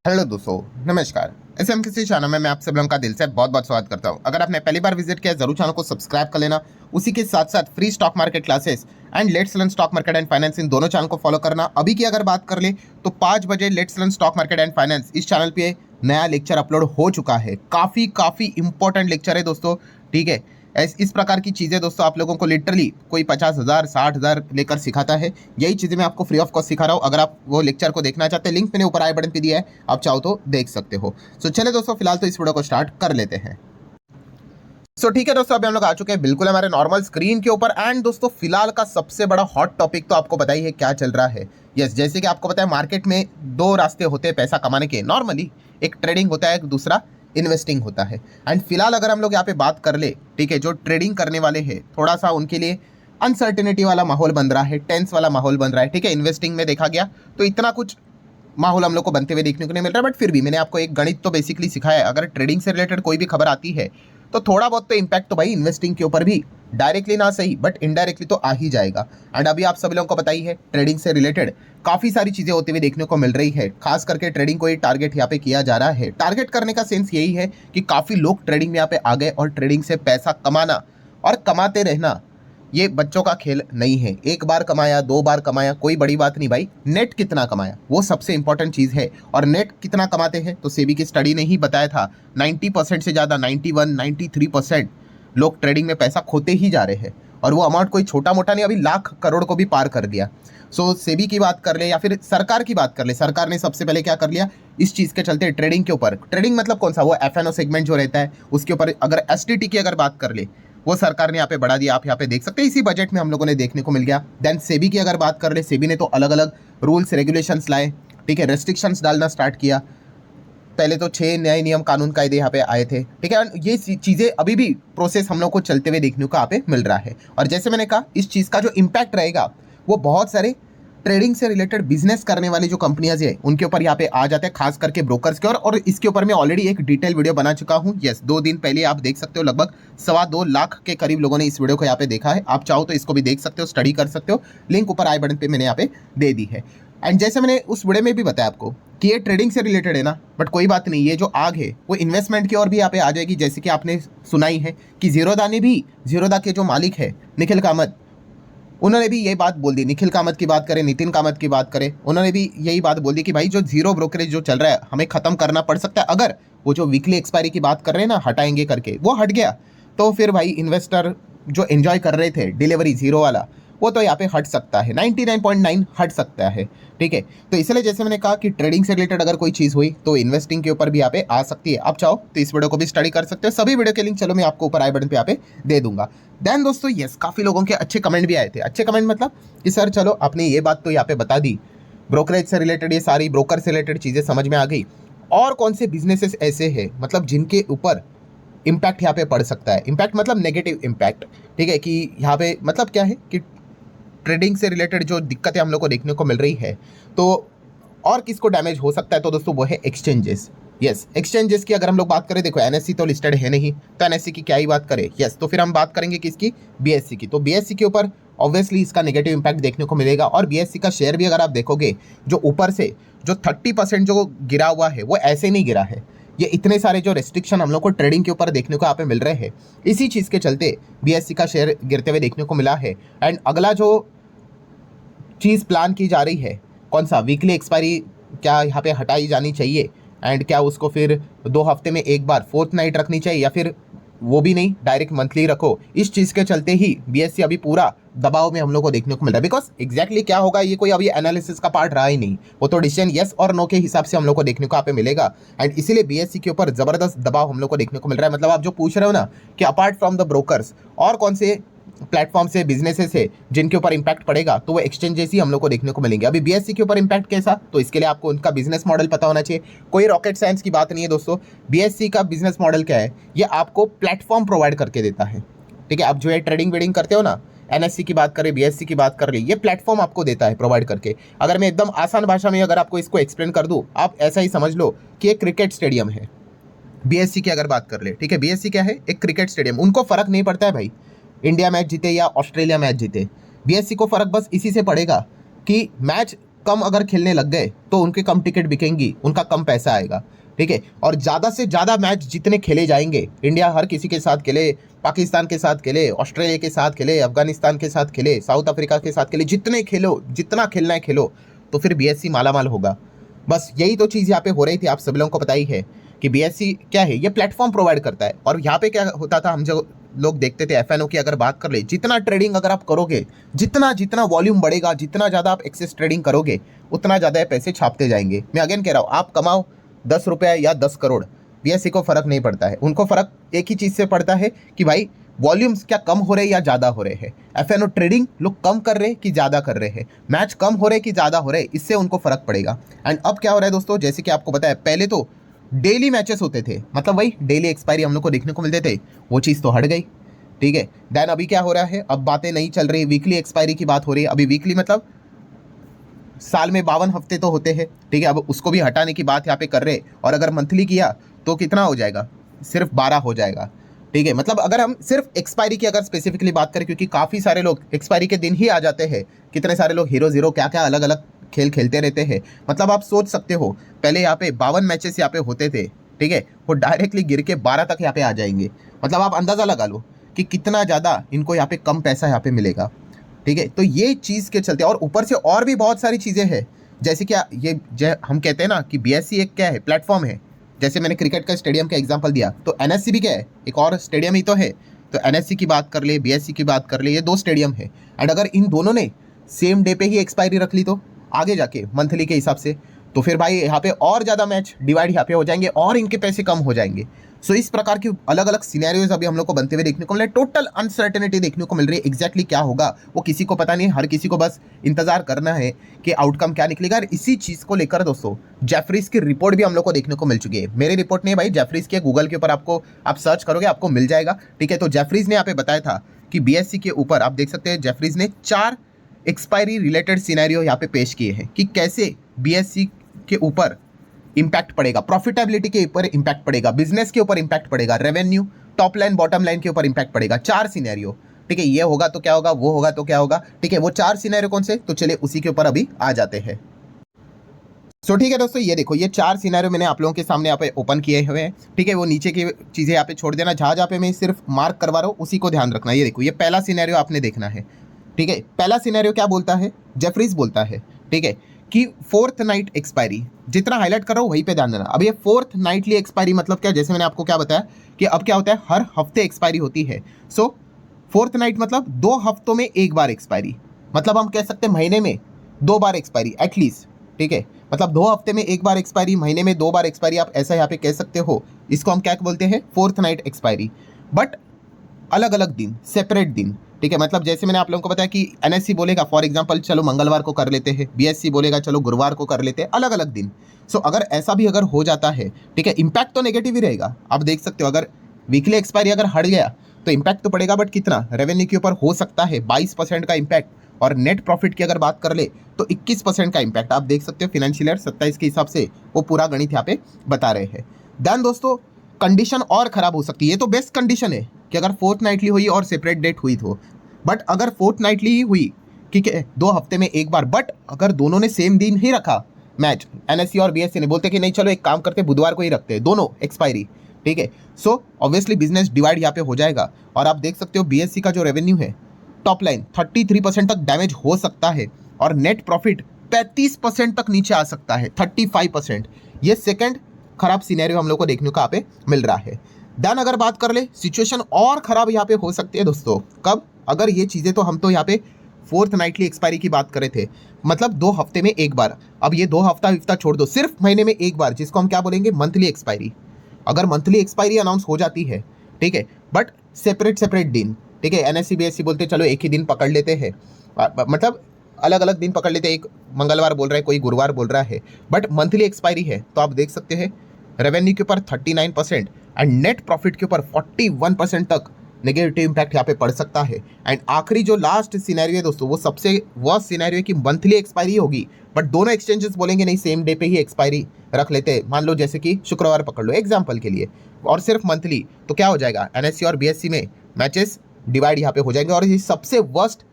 Hello दोस्तों, नमस्कार। किसी चैनल में मैं आप सब लोगों का दिल से बहुत बहुत स्वागत करता हूं। अगर आपने पहली बार विजिट किया जरूर चैनल को सब्सक्राइब कर लेना। उसी के साथ साथ free stock market classes and let's learn stock market and finance इन दोनों चैनल को फॉलो करना। अभी की अगर बात कर ले तो 5 बजे let's learn stock market and finance इस चैनल पे नया लेक्चर अपलोड हो चुका है। काफ़ी काफ़ी इंपॉर्टेंट लेक्चर है दोस्तों, ठीक है। इस प्रकार की चीज़ें दोस्तों आप लोगों को लिटरली कोई 50,000 60,000 लेकर सिखाता है। यही चीज़ें मैं आपको फ्री ऑफ कॉस्ट सिखा रहा हूँ। अगर आप वो लेक्चर को देखना चाहते हैं, लिंक मैंने ऊपर आई बटन पे दिया है, आप चाहो तो देख सकते हो। सो चले दोस्तों, फिलहाल तो इस वीडियो को स्टार्ट कर लेते हैं। ठीक है दोस्तों, अभी हम लोग आ चुके हैं बिल्कुल हमारे नॉर्मल स्क्रीन के ऊपर। एंड दोस्तों फिलहाल का सबसे बड़ा हॉट टॉपिक तो आपको पता ही है क्या चल रहा है। यस, जैसे कि आपको पता है मार्केट में दो रास्ते होते हैं पैसा कमाने के नॉर्मली। एक ट्रेडिंग होता है, एक दूसरा इन्वेस्टिंग होता है। एंड फिलहाल अगर हम लोग यहाँ पे बात कर ले, ठीक है, जो ट्रेडिंग करने वाले हैं थोड़ा सा उनके लिए अनसर्टेनिटी वाला माहौल बन रहा है, टेंस वाला माहौल बन रहा है, ठीक है। इन्वेस्टिंग में देखा गया तो इतना कुछ माहौल हम लोग को बनते हुए देखने को नहीं मिल रहा है। बट फिर भी मैंने आपको एक गणित तो बेसिकली सिखाया है। अगर ट्रेडिंग से रिलेटेड कोई भी खबर आती है तो थोड़ा बहुत तो इम्पैक्ट तो भाई इन्वेस्टिंग के ऊपर भी डायरेक्टली ना सही बट इनडायरेक्टली तो आ ही जाएगा। एंड अभी आप सभी लोगों को पता ही है ट्रेडिंग से रिलेटेड काफ़ी सारी चीज़ें होती हुई देखने को मिल रही है। खास करके ट्रेडिंग को ही टारगेट यहाँ पे किया जा रहा है। टारगेट करने का सेंस यही है कि काफ़ी लोग ट्रेडिंग में यहाँ पे आ गए और ट्रेडिंग से पैसा कमाना और कमाते रहना ये बच्चों का खेल नहीं है। एक बार कमाया, दो बार कमाया, कोई बड़ी बात नहीं भाई। नेट कितना कमाया वो सबसे इंपॉर्टेंट चीज़ है। और नेट कितना कमाते हैं तो सेबी की स्टडी ने ही बताया था 90% से ज़्यादा 91 93% लोग ट्रेडिंग में पैसा खोते ही जा रहे हैं। और वो अमाउंट कोई छोटा मोटा नहीं, अभी लाख करोड़ को भी पार कर दिया। सेबी की बात कर ले या फिर सरकार की बात कर ले, सरकार ने सबसे पहले क्या कर लिया इस चीज़ के चलते ट्रेडिंग के ऊपर। ट्रेडिंग मतलब कौन सा, वो एफएनओ सेगमेंट जो रहता है उसके ऊपर। अगर एसटीटी की अगर बात कर ले, वो सरकार ने यहाँ पे बढ़ा दिया। आप यहाँ पे देख सकते हैं, इसी बजट में हम लोगों ने देखने को मिल गया। देन सेबी की अगर बात कर ले, सेबी ने तो अलग अलग रूल्स रेगुलेशंस लाए, ठीक है, रेस्ट्रिक्शंस डालना स्टार्ट किया। पहले तो 6 नए नियम कानून कायदे यहाँ पे आए थे, ठीक है। ये चीज़ें अभी भी प्रोसेस हम लोग को चलते हुए देखने को यहाँ पे मिल रहा है। और जैसे मैंने कहा इस चीज़ का जो इम्पैक्ट रहेगा वो बहुत सारे ट्रेडिंग से रिलेटेड बिजनेस करने वाली जो कंपनियां हैं उनके ऊपर यहाँ पे आ जाते हैं, खास करके ब्रोकर्स के। और इसके ऊपर मैं ऑलरेडी एक डिटेल वीडियो बना चुका हूँ। यस, 2 दिन पहले आप देख सकते हो, लगभग 2.25 लाख के करीब लोगों ने इस वीडियो को यहाँ पे देखा है। आप चाहो तो इसको भी देख सकते हो, स्टडी कर सकते हो। लिंक ऊपर आई बटन पे मैंने यहाँ पे दे दी है। एंड जैसे मैंने उस वीडियो में भी बताया आपको कि ये ट्रेडिंग से रिलेटेड है ना, बट कोई बात नहीं, ये जो आग है वो इन्वेस्टमेंट की ओर भी यहाँ पे आ जाएगी। जैसे कि आपने सुनाई है कि जीरोदा के जो मालिक है निखिल कामत, उन्होंने भी यही बात बोल दी। निखिल कामत की बात करें, नितिन कामत की बात करें, उन्होंने भी यही बात बोल दी कि भाई जो जीरो ब्रोकरेज जो चल रहा है हमें ख़त्म करना पड़ सकता है। अगर वो जो वीकली एक्सपायरी की बात कर रहे हैं ना, हटाएंगे करके, वो हट गया तो फिर भाई इन्वेस्टर जो एंजॉय कर रहे थे डिलीवरी जीरो वाला, वो तो यहाँ पे हट सकता है, 99.9 हट सकता है, ठीक है। तो इसलिए जैसे मैंने कहा कि ट्रेडिंग से रिलेटेड अगर कोई चीज़ हुई तो इन्वेस्टिंग के ऊपर भी यहाँ पे आ सकती है। आप चाहो तो इस वीडियो को भी स्टडी कर सकते हो। सभी वीडियो के लिंक चलो मैं आपको ऊपर आई बटन पे यहाँ पे दे दूंगा। देन दोस्तों यस, काफ़ी लोगों के अच्छे कमेंट भी आए थे। अच्छे कमेंट मतलब कि सर चलो आपने ये बात तो यहाँ पे बता दी, ब्रोकरेज से रिलेटेड ये सारी ब्रोकर से रिलेटेड चीज़ें समझ में आ गई। और कौन से बिजनेसेस ऐसे हैं मतलब जिनके ऊपर इम्पैक्ट यहाँ पे पड़ सकता है। इम्पैक्ट मतलब नेगेटिव इम्पैक्ट, ठीक है। कि यहाँ पे मतलब क्या है कि ट्रेडिंग से रिलेटेड जो दिक्कतें हम लोग को देखने को मिल रही है तो और किसको डैमेज हो सकता है, तो दोस्तों वो है एक्सचेंजेस। यस, एक्सचेंजेस की अगर हम लोग बात करें, देखो एनएससी तो लिस्टेड है नहीं, तो एनएससी की क्या ही बात करें। यस, तो फिर हम बात करेंगे किसकी, बीएससी की। तो बीएससी के ऊपर ऑब्वियसली इसका नेगेटिव इंपैक्ट देखने को मिलेगा। और बीएससी का शेयर भी अगर आप देखोगे, जो ऊपर से जो 30% जो गिरा हुआ है वो ऐसे नहीं गिरा है। ये इतने सारे जो रेस्ट्रिक्शन हम लोग को ट्रेडिंग के ऊपर देखने को यहाँ पे मिल रहे हैं, इसी चीज़ के चलते बीएससी का शेयर गिरते हुए देखने को मिला है। एंड अगला जो चीज़ प्लान की जा रही है, कौन सा, वीकली एक्सपायरी क्या यहाँ पे हटाई जानी चाहिए। एंड क्या उसको फिर 2 हफ्ते में एक बार फोर्थ नाइट रखनी चाहिए, या फिर वो भी नहीं डायरेक्ट मंथली रखो। इस चीज़ के चलते ही बीएससी अभी पूरा दबाव में हम लोग को देखने को मिल रहा है। बिकॉज एग्जैक्टली क्या होगा ये कोई अभी एनालिसिस का पार्ट रहा ही नहीं, वो तो डिसीजन यस और नो के हिसाब से हम लोग को देखने को यहाँ पे मिलेगा। एंड इसीलिए बीएससी के ऊपर ज़बरदस्त दबाव हम लोग को देखने को मिल रहा है। मतलब आप जो पूछ रहे हो ना कि अपार्ट फ्रॉम द ब्रोकर्स और कौन से प्लेटफॉर्म से, बिजनेसेस है जिनके ऊपर इंपैक्ट पड़ेगा, तो वो एक्सचेंजेस ही हम लोग को देखने को मिलेंगे। अभी बीएससी के ऊपर इंपैक्ट कैसा, तो इसके लिए आपको उनका बिजनेस मॉडल पता होना चाहिए। कोई रॉकेट साइंस की बात नहीं है दोस्तों। बीएससी का बिजनेस मॉडल क्या है, ये आपको प्लेटफॉर्म प्रोवाइड करके देता है, ठीक है। आप जो है ट्रेडिंग वेडिंग करते हो ना, एनएससी की बात करें, बीएससी की बात कर रही, ये प्लेटफॉर्म आपको देता है प्रोवाइड करके। अगर मैं एकदम आसान भाषा में अगर आपको इसको एक्सप्लेन कर दूँ, आप ऐसा ही समझ लो कि एक क्रिकेट स्टेडियम है। बीएससी की अगर बात कर ले, ठीक है, बीएससी क्या है, एक क्रिकेट स्टेडियम। उनको फर्क नहीं पड़ता है भाई इंडिया मैच जीते या ऑस्ट्रेलिया मैच जीते। बीएससी को फर्क बस इसी से पड़ेगा कि मैच कम अगर खेलने लग गए तो उनके कम टिकट बिकेंगी, उनका कम पैसा आएगा, ठीक है। और ज़्यादा से ज़्यादा मैच जितने खेले जाएंगे, इंडिया हर किसी के साथ खेले, पाकिस्तान के साथ खेले, ऑस्ट्रेलिया के साथ खेले, अफगानिस्तान के साथ खेले, साउथ अफ्रीका के साथ खेले, जितने खेलो, जितना खेलना है खेलो, तो फिर बीएससी मालामाल होगा। बस यही तो चीज़ यहाँ पे हो रही थी, आप सब लोगों को पता ही है कि बीएससी क्या है, ये प्लेटफॉर्म प्रोवाइड करता है। और यहाँ पे क्या होता था, हम जो लोग देखते थे एफएनओ की अगर बात कर ले, जितना ट्रेडिंग अगर आप करोगे, जितना जितना वॉल्यूम बढ़ेगा, जितना ज़्यादा आप एक्सेस ट्रेडिंग करोगे, उतना ज़्यादा पैसे छापते जाएंगे। मैं अगेन कह रहा हूँ, आप कमाओ 10 रुपये या 10 करोड़, बीएससी को फ़र्क नहीं पड़ता है। उनको फ़र्क एक ही चीज़ से पड़ता है कि भाई वॉल्यूम्स क्या कम हो रहे या ज़्यादा हो रहे हैं, एफएनओ ट्रेडिंग लोग कम कर रहे हैं कि ज़्यादा कर रहे हैं, मैच कम हो रहे कि ज़्यादा हो रहे, इससे उनको फ़र्क पड़ेगा। एंड अब क्या हो रहा है दोस्तों, जैसे कि आपको पता है पहले तो डेली मैचेस होते थे, मतलब वही डेली एक्सपायरी हम लोग को देखने को मिलते थे, वो चीज़ तो हट गई, ठीक है। देन अभी क्या हो रहा है, अब बातें नहीं चल रही, वीकली एक्सपायरी की बात हो रही है। अभी वीकली मतलब साल में 52 हफ्ते तो होते हैं, ठीक है, अब उसको भी हटाने की बात यहाँ पे कर रहे। और अगर मंथली किया तो कितना हो जाएगा, सिर्फ 12 हो जाएगा, ठीक है। मतलब अगर हम सिर्फ एक्सपायरी की अगर स्पेसिफिकली बात करें, क्योंकि काफ़ी सारे लोग एक्सपायरी के दिन ही आ जाते हैं, कितने सारे लोग हीरो ज़ीरो क्या क्या अलग अलग खेल खेलते रहते हैं। मतलब आप सोच सकते हो, पहले यहाँ पे 52 मैचेस यहाँ पे होते थे, ठीक है, वो डायरेक्टली गिर के 12 तक यहाँ पे आ जाएंगे। मतलब आप अंदाज़ा लगा लो कि कितना ज़्यादा इनको यहाँ पे कम पैसा यहाँ पे मिलेगा, ठीक है। तो ये चीज़ के चलते, और ऊपर से और भी बहुत सारी चीज़ें हैं, जैसे क्या ये हम कहते हैं ना कि बीएससी एक क्या है, प्लेटफॉर्म है। जैसे मैंने क्रिकेट का स्टेडियम का एग्जांपल दिया, तो एनएससी भी क्या है, एक और स्टेडियम ही तो है। तो एनएससी की बात कर ले, बीएससी की बात कर ले, ये 2 स्टेडियम है। एंड अगर इन दोनों ने सेम डे पे ही एक्सपायरी रख ली तो आगे जाके मंथली के हिसाब से, तो फिर भाई यहाँ पे और ज़्यादा मैच डिवाइड यहाँ पे हो जाएंगे और इनके पैसे कम हो जाएंगे। सो इस प्रकार की अलग अलग सिनेरियोज अभी हम लोग को बनते हुए देखने को मिल रहे हैं। टोटल अनसर्टेनिटी देखने को मिल रही है। एग्जैक्टली क्या होगा वो किसी को पता नहीं, हर किसी को बस इंतजार करना है कि आउटकम क्या निकलेगा। और इसी चीज़ को लेकर दोस्तों जेफरीज की रिपोर्ट भी हम लोग को देखने को मिल चुकी है। मेरी रिपोर्ट नहीं है भाई, जेफरीज की गूगल के ऊपर आपको आप सर्च करोगे आपको मिल जाएगा, ठीक है। तो जेफरीज ने यहाँ पे बताया था कि बीएससी के ऊपर आप देख सकते हैं, जेफरीज ने 4 एक्सपायरी रिलेटेड सिनेरियो यहाँ पे पेश किए हैं कि कैसे बीएससी के ऊपर इंपैक्ट पड़ेगा, प्रॉफिटेबिलिटी के ऊपर इंपैक्ट पड़ेगा, बिजनेस के ऊपर इंपैक्ट पड़ेगा, revenue, top line bottom line के ऊपर इंपैक्ट पड़ेगा। 4 सिनेरियो, ठीक है। ये होगा तो क्या होगा, वो होगा तो क्या होगा, ठीक है। वो 4 सिनेरियो कौन से, तो चलिए उसी के ऊपर अभी आ जाते हैं। सो ठीक है दोस्तों, ये देखो, ये 4 सिनेरियो मैंने आप लोगों के सामने यहाँ पे ओपन किए हुए हैं, ठीक है। वो नीचे की चीज़ें यहाँ पे छोड़ देना, जहाँ पे मैं सिर्फ मार्क करवा रहा हूँ उसी को ध्यान रखना। ये देखो, ये पहला सिनेरियो आपने देखना है, ठीक है। पहला सिनेरियो क्या बोलता है, जेफरीज बोलता है, ठीक है, कि 4th नाइट एक्सपायरी, जितना हाईलाइट कर रहा हूँ वहीं पे ध्यान देना। अब ये 4th नाइटली एक्सपायरी मतलब क्या, जैसे मैंने आपको क्या बताया कि अब क्या होता है, हर हफ्ते एक्सपायरी होती है। सो 4th नाइट मतलब 2 हफ्तों में एक बार एक्सपायरी, मतलब हम कह सकते हैं महीने में 2 बार एक्सपायरी एटलीस्ट, ठीक है। मतलब 2 हफ्ते में एक बार एक्सपायरी, महीने में 2 बार एक्सपायरी, आप ऐसा यहाँ पे कह सकते हो। इसको हम क्या बोलते हैं, 4th नाइट एक्सपायरी, बट अलग अलग दिन, सेपरेट दिन, ठीक है। मतलब जैसे मैंने आप लोगों को बताया कि एनएससी बोलेगा फॉर एग्जांपल चलो मंगलवार को कर लेते हैं, बीएससी बोलेगा चलो गुरुवार को कर लेते हैं, अलग अलग दिन। सो अगर ऐसा भी अगर हो जाता है, ठीक है, इंपैक्ट तो नेगेटिव ही रहेगा। आप देख सकते हो, अगर वीकली एक्सपायरी अगर हट गया तो इंपैक्ट तो पड़ेगा, बट कितना, रेवेन्यू के ऊपर हो सकता है 22% का इंपैक्ट, और नेट प्रॉफिट की अगर बात कर ले तो 21% का इंपैक्ट। आप देख सकते हो फिनेंशियल ईयर 27 के हिसाब से वो पूरा गणित यहाँ पे बता रहे हैं। देन दोस्तों कंडीशन और ख़राब हो सकती है। ये तो बेस्ट कंडीशन है कि अगर 4th नाइटली हुई और सेपरेट डेट हुई तो, बट अगर 4th नाइटली ही हुई, ठीक है, 2 हफ्ते में एक बार, बट अगर दोनों ने सेम दिन ही रखा मैच, एनएससी और बीएससी ने बोलते कि नहीं चलो एक काम करते बुधवार को ही रखते हैं दोनों एक्सपायरी, ठीक है। सो ऑब्वियसली बिजनेस डिवाइड यहाँ पे हो जाएगा। और आप देख सकते हो बीएससी का जो रेवेन्यू है टॉप लाइन 33% तक डैमेज हो सकता है, और नेट प्रॉफिट 35% तक नीचे आ सकता है, 35%। ये सेकंड खराब सिनेरियो हम लोग को देखने को यहाँ पे मिल रहा है। देन अगर बात कर ले, सिचुएशन और खराब यहाँ पे हो सकती है दोस्तों, कब, अगर ये चीज़ें, तो हम तो यहाँ पे 4th नाइटली एक्सपायरी की बात कर रहे थे, मतलब 2 हफ्ते में एक बार। अब ये 2 हफ्ता छोड़ दो, सिर्फ महीने में एक बार, जिसको हम क्या बोलेंगे, मंथली एक्सपायरी। अगर मंथली एक्सपायरी अनाउंस हो जाती है, ठीक है, बट सेपरेट दिन, ठीक है। एनएससी बीएससी बोलते चलो एक ही दिन पकड़ लेते हैं, मतलब अलग अलग दिन पकड़ लेते हैं, एक मंगलवार बोल रहा है, कोई गुरुवार बोल रहा है, बट मंथली एक्सपायरी है। तो आप देख सकते हैं रेवेन्यू के ऊपर 39% एंड नेट प्रॉफिट के ऊपर 41% तक नेगेटिव इंपैक्ट यहाँ पे पड़ सकता है। एंड आखिरी जो लास्ट सिनेरियो है दोस्तों, वो सबसे वर्स्ट सिनेरियो है कि मंथली एक्सपायरी होगी, बट दोनों एक्सचेंजेस बोलेंगे नहीं सेम डे पे ही एक्सपायरी रख लेते हैं। मान लो जैसे कि शुक्रवार पकड़ लो एग्जाम्पल के लिए, और सिर्फ मंथली, तो क्या हो जाएगा, एनएससी और बीएससी में मैचेस डिवाइड यहाँ पे हो जाएंगे। और ये सबसे वर्स्ट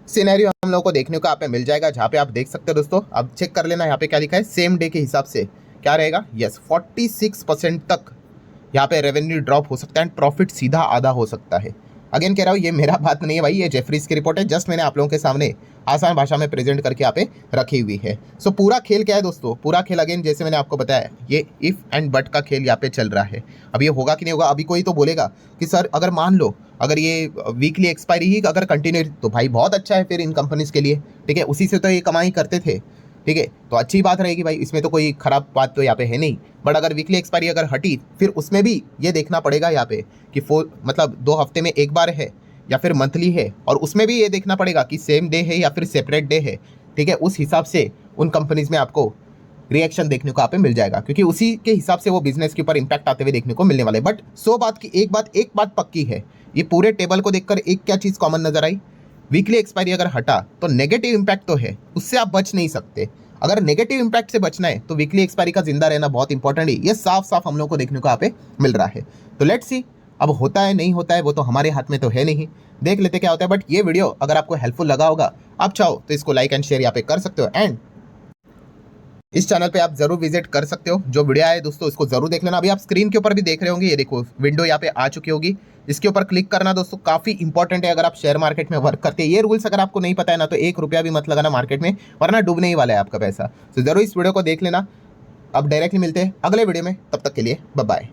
सिनेरियो हम लोगों को देखने को यहाँ पे मिल जाएगा, जहाँ पे आप देख सकते हो दोस्तों। अब चेक कर लेना यहाँ पे क्या लिखा है, सेम डे के हिसाब से क्या रहेगा, यस 46% तक यहाँ पे रेवेन्यू ड्रॉप हो सकता है एंड प्रॉफिट सीधा आधा हो सकता है। अगेन कह रहा हूँ, ये मेरा बात नहीं है भाई, ये जेफरीज की रिपोर्ट है, जस्ट मैंने आप लोगों के सामने आसान भाषा में प्रेजेंट करके यहाँ पे रखी हुई है। सो पूरा खेल क्या है दोस्तों, पूरा खेल अगेन जैसे मैंने आपको बताया, ये इफ एंड बट का खेल यहाँ पे चल रहा है। अब ये होगा कि नहीं होगा, अभी कोई तो बोलेगा कि सर अगर मान लो अगर ये वीकली एक्सपायरी ही अगर कंटिन्यू, तो भाई बहुत अच्छा है फिर इन कंपनीज के लिए, ठीक है, उसी से तो ये कमाई करते थे, ठीक है, तो अच्छी बात रहेगी भाई, इसमें तो कोई खराब बात तो यहाँ पे है नहीं। बट अगर वीकली एक्सपायरी अगर हटी, फिर उसमें भी ये देखना पड़ेगा यहाँ पे कि मतलब 2 हफ्ते में एक बार है या फिर मंथली है, और उसमें भी ये देखना पड़ेगा कि सेम डे है या फिर सेपरेट डे है, ठीक है, उस हिसाब से उन कंपनीज में आपको रिएक्शन देखने को यहाँ पे मिल जाएगा, क्योंकि उसी के हिसाब से वो बिजनेस के ऊपर इंपैक्ट आते हुए देखने को मिलने वाले। बट 100 बात की एक बात पक्की है, ये पूरे टेबल को देखकर एक क्या चीज़ कॉमन नजर आई, वीकली एक्सपायरी अगर हटा तो नेगेटिव इंपैक्ट तो है, उससे आप बच नहीं सकते। अगर नेगेटिव इंपैक्ट से बचना है तो वीकली एक्सपायरी का जिंदा रहना बहुत इंपॉर्टेंट है, ये साफ साफ हम लोग को देखने को यहाँ पे मिल रहा है। तो लेट्स सी, अब होता है नहीं होता है वो तो हमारे हाथ में तो है नहीं, देख लेते क्या होता है। बट ये वीडियो अगर आपको हेल्पफुल लगा होगा, आप चाहो तो इसको लाइक एंड शेयर यहाँ पे कर सकते हो, एंड इस चैनल पे आप जरूर विजिट कर सकते हो। जो वीडियो है दोस्तों इसको जरूर देख लेना। अभी आप स्क्रीन के ऊपर भी देख रहे होंगे, ये देखो विंडो यहाँ पे आ चुकी होगी, इसके ऊपर क्लिक करना दोस्तों काफी इंपॉर्टेंट है अगर आप शेयर मार्केट में वर्क करते हैं। ये रूल्स अगर आपको नहीं पता है ना, तो 1 रुपया भी मत लगाना मार्केट में, वरना डूबने ही वाला है आपका पैसा। तो जरूर इस वीडियो को देख लेना। अब डायरेक्टली मिलते हैं अगले वीडियो में, तब तक के लिए बाय बाय।